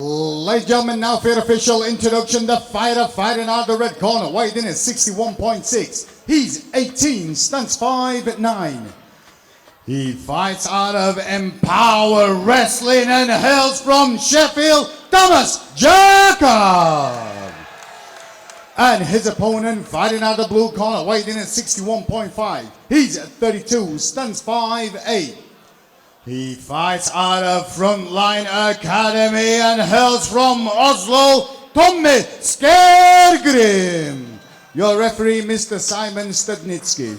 Ladies and gentlemen, now for your official introduction, the fighter fighting out of the red corner, weighed in at 61.6. He's 18, stunts 5'9". He fights out of Empower Wrestling and hails from Sheffield, Tamas, Jakab. And his opponent fighting out of the blue corner, weighed in at 61.5. He's 32, stunts 5'8". He fights out of Frontline Academy and hails from Oslo, Tamas, Skaugrim. Your referee, Mr. Simon Stadnitsky.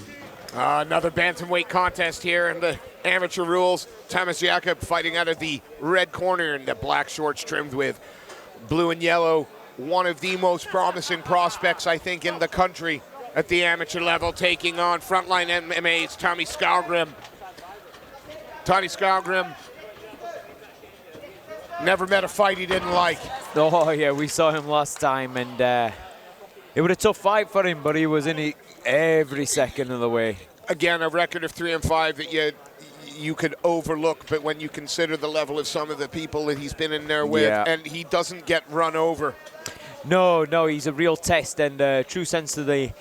Another bantamweight contest here in the amateur rules. Tamas Jakab fighting out of the red corner in the black shorts trimmed with blue and yellow. One of the most promising prospects, I think, in the country at the amateur level, taking on Frontline MMA's Tommy Skaugrim. Tommy Skaugrim never met a fight he didn't like. Oh yeah, we saw him last time, and it was a tough fight for him, but he was in it every second of the way. Again, a record of 3-5 that you could overlook, but when you consider the level of some of the people that he's been in there with, and he doesn't get run over. No, he's a real test, and true sense of the.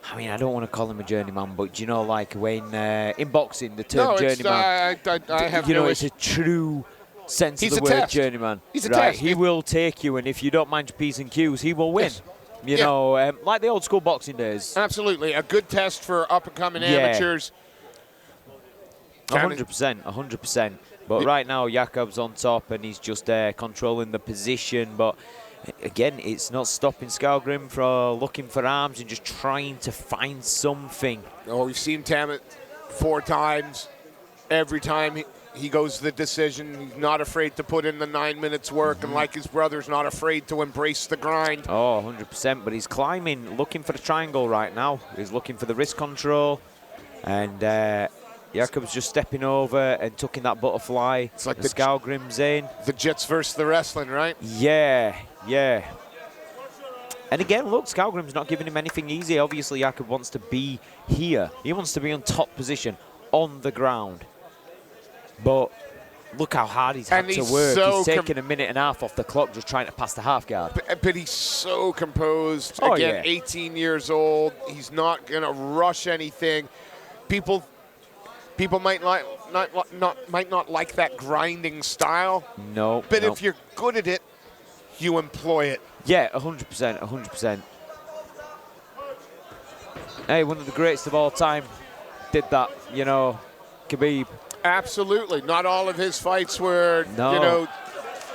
I mean, I don't want to call him a journeyman, but you know, like when in boxing, the term journeyman. I have no it's a true sense of the word test. journeyman. He's a right? test. He will take you, and if you don't mind your P's and Q's, he will win. Yes. You know, like the old school boxing days. Absolutely, a good test for up-and-coming amateurs. 100%, 100%. But right now, Jakab's on top, and he's just controlling the position. But again, it's not stopping Skaugrim from looking for arms and just trying to find something. Oh, we've seen Tamas 4 times. Every time he goes to the decision, he's not afraid to put in the 9 minutes work, and like his brother's not afraid to embrace the grind. Oh, 100%, but he's climbing, looking for the triangle right now. He's looking for the wrist control, and Jakab's just stepping over and tucking that butterfly. It's like the Skaugrim's in. The jits versus the wrestling, right? Yeah. And again, look, Skaugrim's not giving him anything easy. Obviously, Jakab wants to be here. He wants to be on top position, on the ground. But look how hard he's had to work. He's taken a minute and a half off the clock just trying to pass the half guard. But he's so composed. Oh, again, 18 years old. He's not going to rush anything. People might not like that grinding style. No. But if you're good at it, you employ it. Yeah, 100%, 100%. Hey, one of the greatest of all time did that, you know, Khabib. Absolutely. Not all of his fights were, you know,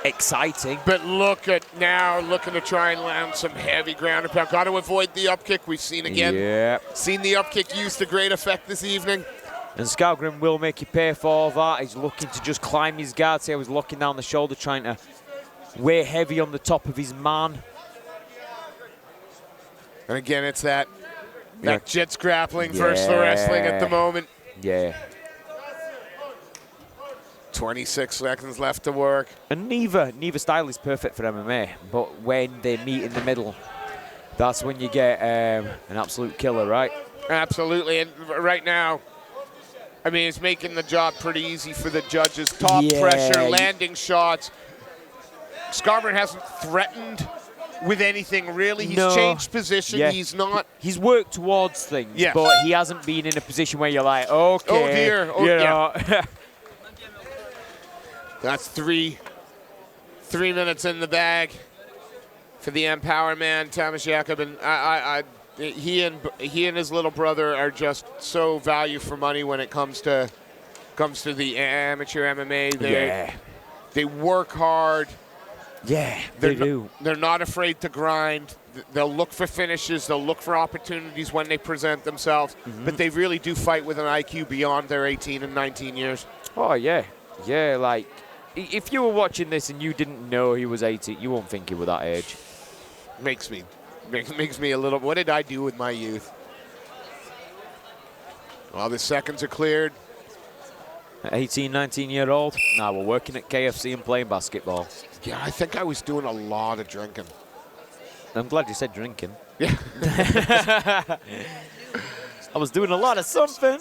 exciting. But look at now, looking to try and land some heavy ground and pound. Got to avoid the up kick. We've seen again. Yeah. Seen the up kick used to great effect this evening. And Skaugrim will make you pay for all that. He's looking to just climb his guard. See how he's locking down the shoulder, trying to weigh heavy on the top of his man. And again, it's that jits grappling versus the wrestling at the moment. Yeah. 26 seconds left to work. And neither style is perfect for MMA, but when they meet in the middle, that's when you get an absolute killer, right? Absolutely, and right now, I mean, it's making the job pretty easy for the judges. Top pressure, landing shots. Skaugrim hasn't threatened with anything, really. He's changed position. He's not. He's worked towards things, but he hasn't been in a position where you're like, okay. Oh, dear. Oh, yeah. That's three minutes in the bag for the Empower man, Tamas Jakab. And he and his little brother are just so value for money when it comes to the amateur MMA. They work hard. Yeah, they do. They're not afraid to grind. They'll look for finishes. They'll look for opportunities when they present themselves. But they really do fight with an IQ beyond their 18 and 19 years. Oh, yeah. Yeah, like, if you were watching this and you didn't know he was 18, you won't think he was that age. Makes me a little, what did I do with my youth? Well, the seconds are cleared. 18, 19-year-old? Nah, we're working at KFC and playing basketball. Yeah, I think I was doing a lot of drinking. I'm glad you said drinking. Yeah. I was doing a lot of something.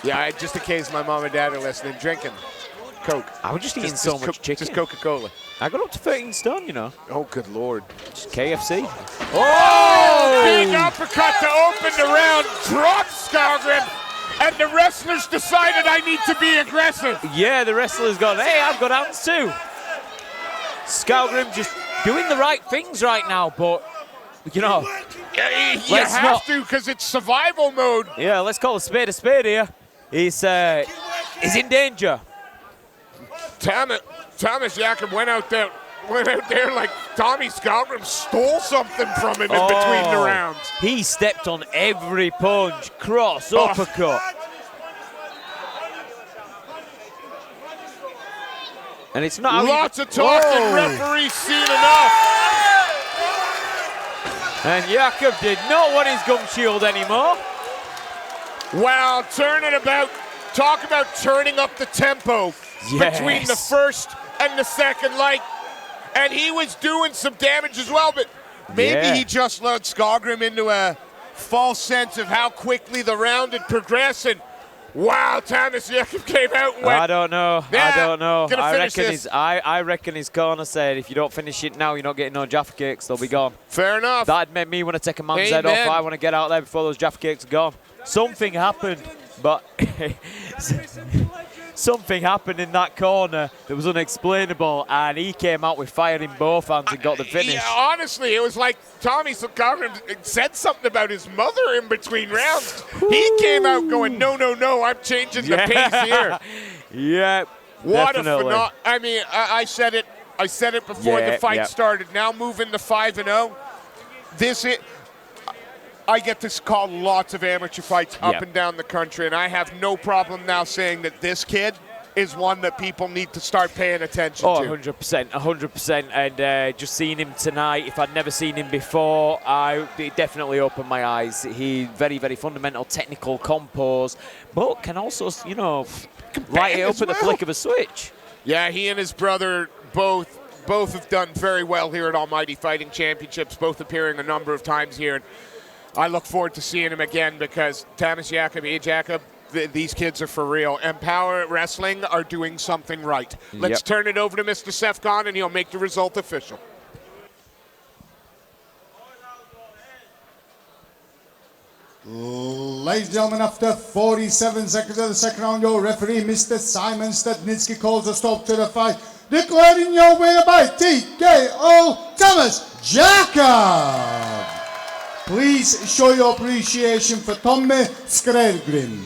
Yeah, just in case my mom and dad are listening, drinking. Coke? I was just eating so much chicken. Just Coca-Cola. I got up to 13 stone, you know. Oh, good Lord. Just KFC. Oh! Big uppercut to open the round. Drops Skaugrim. And the wrestlers decided I need to be aggressive. Yeah, the wrestlers gone, hey, I've got hands too. Skaugrim just doing the right things right now, but, you know. You have to, because it's survival mode. Yeah, let's call a spade here. He's in danger. Tamas Jakab went out there like Tommy Skaugrim stole something from him in between the rounds. He stepped on every punch, cross, uppercut. And it's not lots of talking, referee's seen enough. And Jakab did not want his gum shield anymore. Wow, talk about turning up the tempo between the first and the second light. And he was doing some damage as well, but maybe he just lured Skaugrim into a false sense of how quickly the round had progressed. And wow, Tamas Jakab came out and went. I don't know. I don't know. I reckon his corner said, if you don't finish it now, you're not getting no Jaffa cakes. They'll be gone. Fair enough. That'd make me want to take a man's head off. I want to get out there before those Jaffa cakes are gone. Something happened, but something happened in that corner that was unexplainable, and he came out with fire in both hands and got the finish. Yeah, honestly, it was like Tommy Skaugrim said something about his mother in between rounds. He came out going, no, I'm changing the pace here. Yeah, what definitely. a phenomenal. I mean, I said it before the fight started. Now moving to 5-0. I get to call lots of amateur fights up and down the country, and I have no problem now saying that this kid is one that people need to start paying attention to. 100%. And just seeing him tonight, if I'd never seen him before, it definitely opened my eyes. He very, very fundamental, technical, composed, but can also, you know, light it up at the flick of a switch. Yeah, he and his brother both have done very well here at Almighty Fighting Championships, both appearing a number of times here. And I look forward to seeing him again because Tamas Jakab, these kids are for real. Empower Wrestling are doing something right. Let's turn it over to Mr. Sefcon, and he'll make the result official. Ladies and gentlemen, after 47 seconds of the second round, your referee, Mr. Simon Stadnitsky, calls a stop to the fight, declaring your winner by TKO, Tamas Jakab. Please show your appreciation for Tamas Skaugrim.